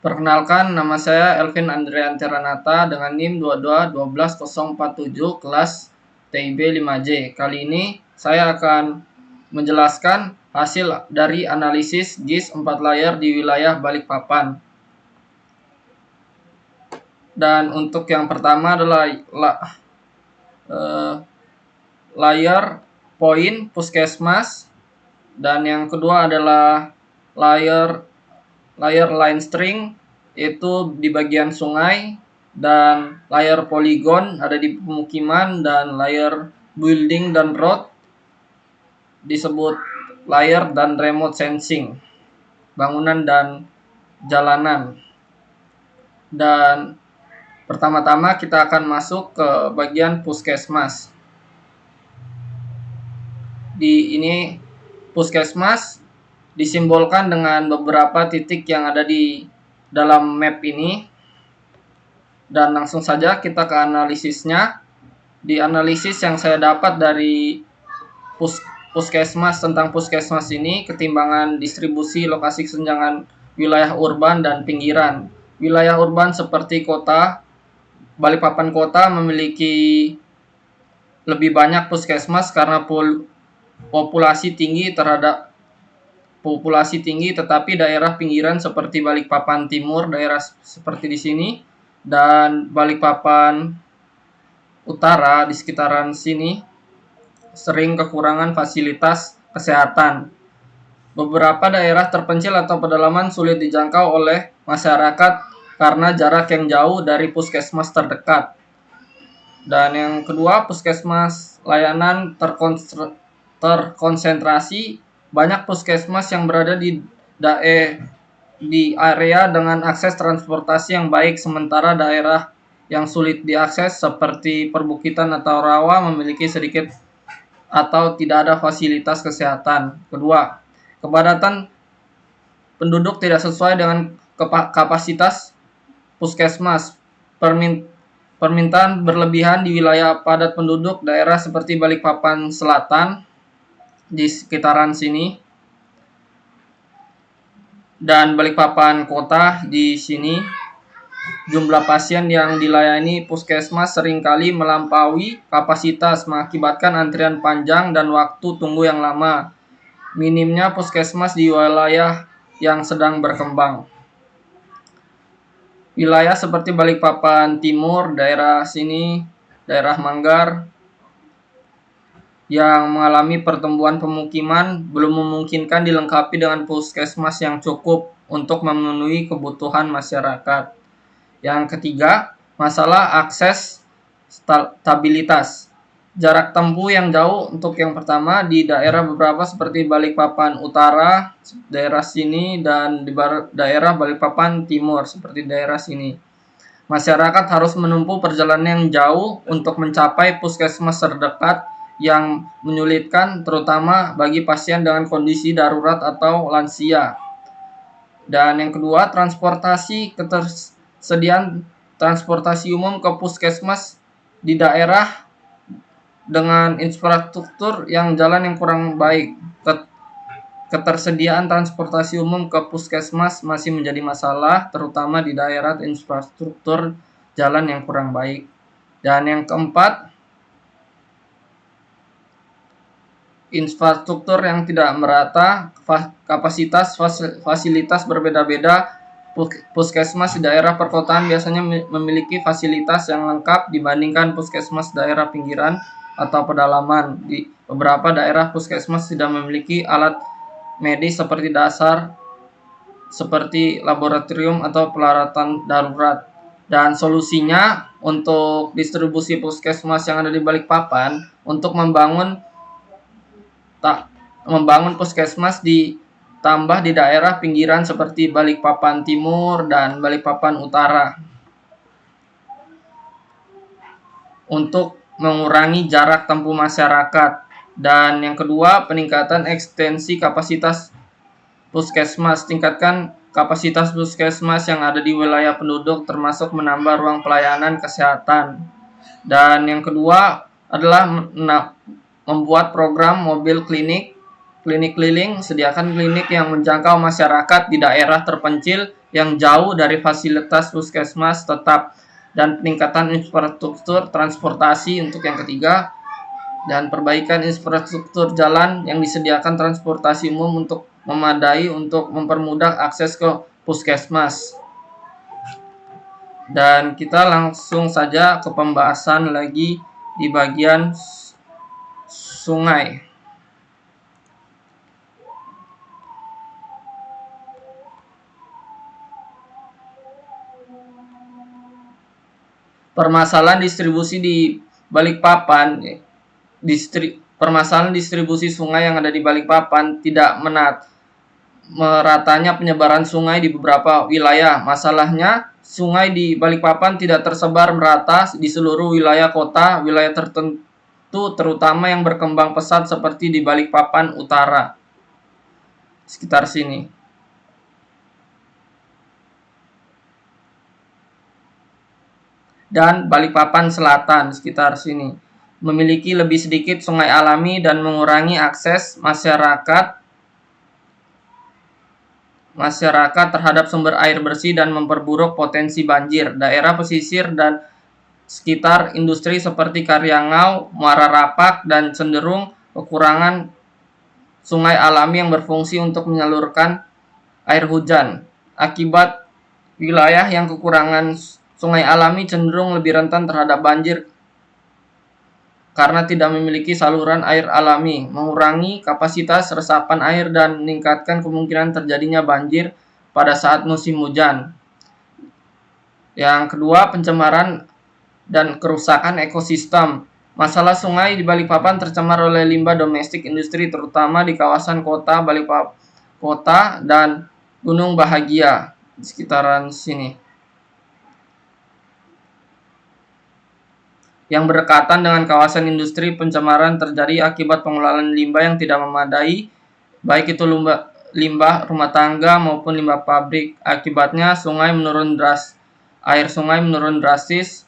Perkenalkan, nama saya Elvin Andrian Teranata dengan NIM 2212047 kelas TIB 5J. Kali ini saya akan menjelaskan hasil dari analisis GIS 4 layer di wilayah Balikpapan. Dan untuk yang pertama adalah layer poin puskesmas, dan yang kedua adalah layer line string itu di bagian sungai, dan layer poligon ada di pemukiman, dan layer building dan road disebut layer dan remote sensing, bangunan dan jalanan. Dan pertama-tama kita akan masuk ke bagian puskesmas. Di ini puskesmas disimbolkan dengan beberapa titik yang ada di dalam map ini. Dan langsung saja kita ke analisisnya. Di analisis yang saya dapat dari puskesmas, tentang puskesmas ini, ketimbangan distribusi lokasi kesenjangan wilayah urban dan pinggiran. Wilayah urban seperti kota, Balikpapan kota memiliki lebih banyak puskesmas karena populasi tinggi, tetapi daerah pinggiran seperti Balikpapan Timur, daerah seperti di sini, dan Balikpapan Utara di sekitaran sini sering kekurangan fasilitas kesehatan. Beberapa daerah terpencil atau pedalaman sulit dijangkau oleh masyarakat karena jarak yang jauh dari puskesmas terdekat. Dan yang kedua, puskesmas layanan terkonsentrasi. Banyak puskesmas yang berada di area dengan akses transportasi yang baik, sementara daerah yang sulit diakses seperti perbukitan atau rawa memiliki sedikit atau tidak ada fasilitas kesehatan. Kedua, kepadatan penduduk tidak sesuai dengan kapasitas puskesmas. Permintaan berlebihan di wilayah padat penduduk daerah seperti Balikpapan Selatan di sekitaran sini, dan Balikpapan Kota di sini. Jumlah pasien yang dilayani puskesmas seringkali melampaui kapasitas, mengakibatkan antrian panjang dan waktu tunggu yang lama. Minimnya puskesmas di wilayah yang sedang berkembang. Wilayah seperti Balikpapan Timur, daerah sini, daerah Manggar, yang mengalami pertumbuhan pemukiman belum memungkinkan dilengkapi dengan puskesmas yang cukup untuk memenuhi kebutuhan masyarakat. Yang ketiga, masalah akses stabilitas. Jarak tempuh yang jauh untuk yang pertama di daerah beberapa seperti Balikpapan Utara, daerah sini, dan di daerah Balikpapan Timur seperti daerah sini. Masyarakat harus menempuh perjalanan yang jauh untuk mencapai puskesmas terdekat, yang menyulitkan terutama bagi pasien dengan kondisi darurat atau lansia. Dan yang kedua, transportasi. Ketersediaan transportasi umum ke puskesmas di daerah dengan infrastruktur yang jalan yang kurang baik. Ketersediaan transportasi umum ke puskesmas masih menjadi masalah, terutama di daerah infrastruktur jalan yang kurang baik. Dan yang keempat, infrastruktur yang tidak merata, kapasitas fasilitas berbeda-beda. Puskesmas di daerah perkotaan biasanya memiliki fasilitas yang lengkap dibandingkan puskesmas daerah pinggiran atau pedalaman. Di beberapa daerah puskesmas tidak memiliki alat medis seperti dasar, seperti laboratorium atau peralatan darurat. Dan solusinya untuk distribusi puskesmas yang ada di Balikpapan, untuk membangun puskesmas ditambah di daerah pinggiran seperti Balikpapan Timur dan Balikpapan Utara untuk mengurangi jarak tempuh masyarakat. Dan yang kedua, peningkatan ekstensi kapasitas puskesmas. Tingkatkan kapasitas puskesmas yang ada di wilayah penduduk, termasuk menambah ruang pelayanan kesehatan. Dan yang kedua adalah membuat program mobil klinik keliling. Sediakan klinik yang menjangkau masyarakat di daerah terpencil yang jauh dari fasilitas puskesmas tetap, dan peningkatan infrastruktur transportasi untuk yang ketiga, dan perbaikan infrastruktur jalan yang disediakan transportasi umum untuk memadai untuk mempermudah akses ke puskesmas. Dan kita langsung saja ke pembahasan lagi di bagian sungai. Permasalahan distribusi di Balikpapan, permasalahan distribusi sungai yang ada di Balikpapan tidak meratanya penyebaran sungai di beberapa wilayah. Masalahnya, sungai di Balikpapan tidak tersebar merata di seluruh wilayah kota, wilayah tertentu terutama yang berkembang pesat seperti di Balikpapan Utara, sekitar sini. Dan Balikpapan Selatan, sekitar sini, memiliki lebih sedikit sungai alami dan mengurangi akses masyarakat terhadap sumber air bersih dan memperburuk potensi banjir. Daerah pesisir dan sekitar industri seperti Karyangau, Muara Rapak, dan cenderung kekurangan sungai alami yang berfungsi untuk menyalurkan air hujan. Akibat wilayah yang kekurangan sungai alami cenderung lebih rentan terhadap banjir karena tidak memiliki saluran air alami, mengurangi kapasitas resapan air dan meningkatkan kemungkinan terjadinya banjir pada saat musim hujan. Yang kedua, pencemaran dan kerusakan ekosistem. Masalah sungai di Balikpapan tercemar oleh limbah domestik industri terutama di kawasan kota Balikpapan Kota dan Gunung Bahagia di sekitaran sini, yang berdekatan dengan kawasan industri. Pencemaran terjadi akibat pengelolaan limbah yang tidak memadai, baik itu limbah rumah tangga maupun limbah pabrik. Akibatnya air sungai menurun drastis,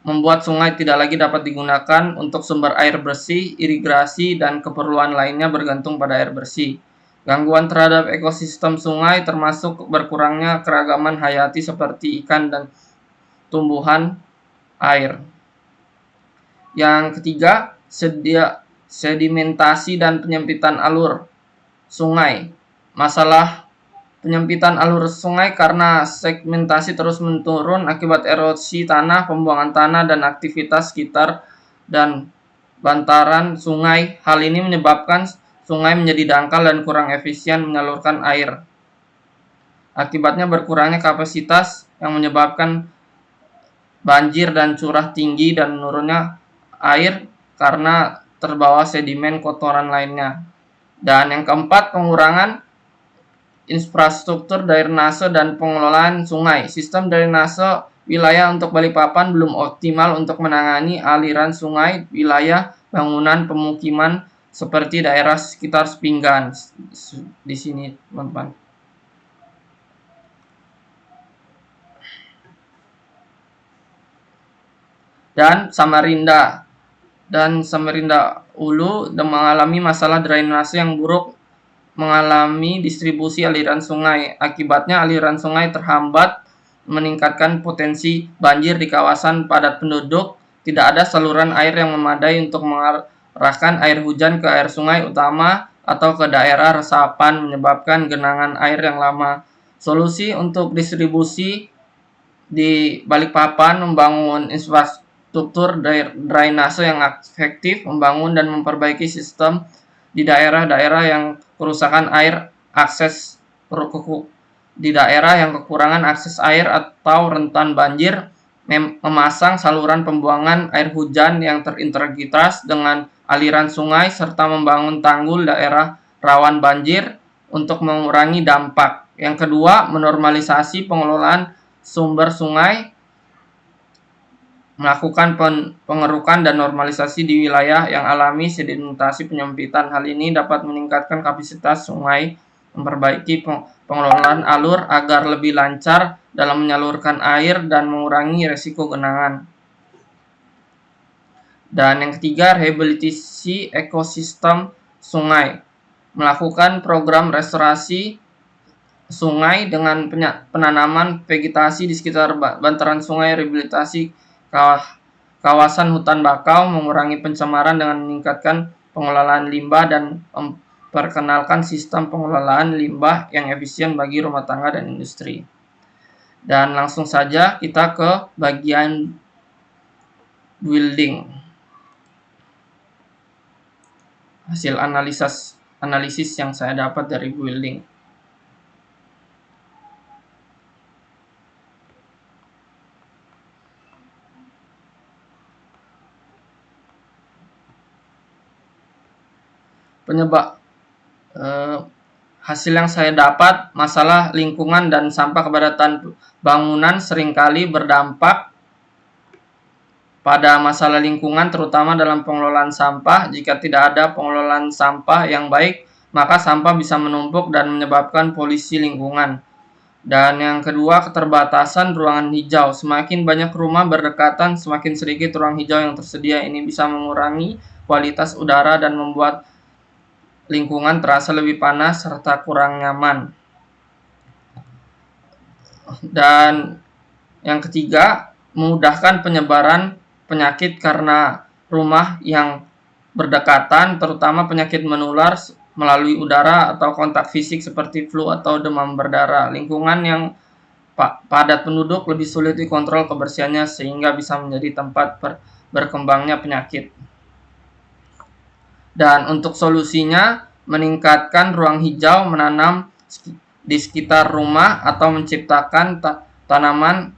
membuat sungai tidak lagi dapat digunakan untuk sumber air bersih, irigasi, dan keperluan lainnya bergantung pada air bersih. Gangguan terhadap ekosistem sungai termasuk berkurangnya keragaman hayati seperti ikan dan tumbuhan air. Yang ketiga, sedimentasi dan penyempitan alur sungai. Masalah penyempitan alur sungai karena segmentasi terus menurun akibat erosi tanah, pembuangan tanah, dan aktivitas sekitar dan bantaran sungai. Hal ini menyebabkan sungai menjadi dangkal dan kurang efisien menyalurkan air. Akibatnya berkurangnya kapasitas yang menyebabkan banjir dan curah tinggi dan menurunnya air karena terbawa sedimen kotoran lainnya. Dan yang keempat, pengurangan infrastruktur drainase dan pengelolaan sungai. Sistem drainase wilayah untuk Balikpapan belum optimal untuk menangani aliran sungai wilayah bangunan pemukiman seperti daerah sekitar Sepinggan di sini, teman-teman. Dan Samarinda Hulu mengalami masalah drainase yang buruk, mengalami distribusi aliran sungai. Akibatnya aliran sungai terhambat, meningkatkan potensi banjir di kawasan padat penduduk. Tidak ada saluran air yang memadai untuk mengarahkan air hujan ke air sungai utama atau ke daerah resapan, menyebabkan genangan air yang lama. Solusi untuk distribusi di Balikpapan membangun infrastruktur drainase yang efektif, membangun dan memperbaiki sistem di daerah-daerah yang kerusakan air, di daerah yang kekurangan akses air atau rentan banjir, memasang saluran pembuangan air hujan yang terintegritas dengan aliran sungai, serta membangun tanggul daerah rawan banjir untuk mengurangi dampak. Yang kedua, menormalisasi pengelolaan sumber sungai, melakukan pengerukan dan normalisasi di wilayah yang alami sedimentasi penyempitan. Hal ini dapat meningkatkan kapasitas sungai, memperbaiki pengelolaan alur agar lebih lancar dalam menyalurkan air dan mengurangi risiko genangan. Dan yang ketiga, rehabilitasi ekosistem sungai, melakukan program restorasi sungai dengan penanaman vegetasi di sekitar bantaran sungai, rehabilitasi kawasan hutan bakau, mengurangi pencemaran dengan meningkatkan pengelolaan limbah dan memperkenalkan sistem pengelolaan limbah yang efisien bagi rumah tangga dan industri. Dan langsung saja kita ke bagian building. Hasil analisis yang saya dapat dari building. Hasil yang saya dapat, masalah lingkungan dan sampah kepadatan bangunan seringkali berdampak pada masalah lingkungan, terutama dalam pengelolaan sampah. Jika tidak ada pengelolaan sampah yang baik, maka sampah bisa menumpuk dan menyebabkan polusi lingkungan. Dan yang kedua, keterbatasan ruangan hijau. Semakin banyak rumah berdekatan, semakin sedikit ruang hijau yang tersedia. Ini bisa mengurangi kualitas udara dan membuat lingkungan terasa lebih panas serta kurang nyaman. Dan yang ketiga, memudahkan penyebaran penyakit karena rumah yang berdekatan, terutama penyakit menular melalui udara atau kontak fisik seperti flu atau demam berdarah. Lingkungan yang padat penduduk lebih sulit dikontrol kebersihannya sehingga bisa menjadi tempat berkembangnya penyakit. Dan untuk solusinya, meningkatkan ruang hijau, menanam di sekitar rumah atau menciptakan tanaman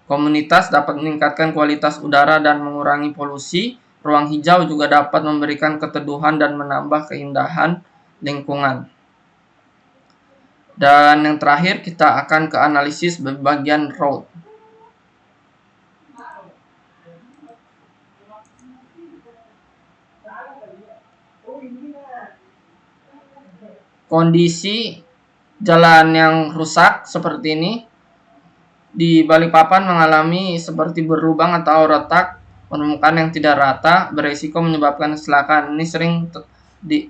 komunitas dapat meningkatkan kualitas udara dan mengurangi polusi. Ruang hijau juga dapat memberikan keteduhan dan menambah keindahan lingkungan. Dan yang terakhir, kita akan ke analisis bagian road. Kondisi jalan yang rusak seperti ini di Balikpapan mengalami seperti berlubang atau retak, permukaan yang tidak rata, beresiko menyebabkan kecelakaan. Ini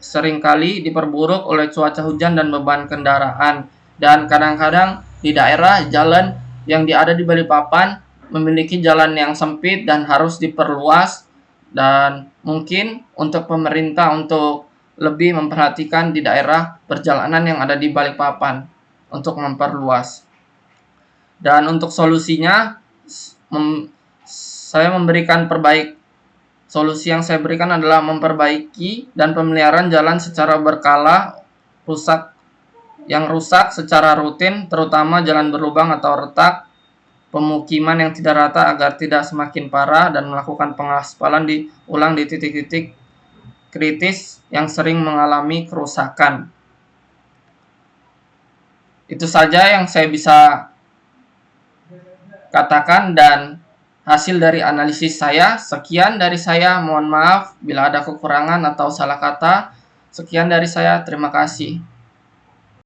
seringkali diperburuk oleh cuaca hujan dan beban kendaraan. Dan kadang-kadang di daerah jalan yang ada di Balikpapan memiliki jalan yang sempit dan harus diperluas. Dan mungkin untuk pemerintah untuk lebih memperhatikan di daerah perjalanan yang ada di Balikpapan untuk memperluas. Dan untuk solusinya, solusi yang saya berikan adalah memperbaiki dan pemeliharaan jalan secara berkala, yang rusak secara rutin, terutama jalan berlubang atau retak, pemukiman yang tidak rata agar tidak semakin parah, dan melakukan pengaspalan diulang di titik-titik kritis yang sering mengalami kerusakan. Itu saja yang saya bisa katakan dan hasil dari analisis saya. Sekian dari saya, mohon maaf bila ada kekurangan atau salah kata. Sekian dari saya, terima kasih.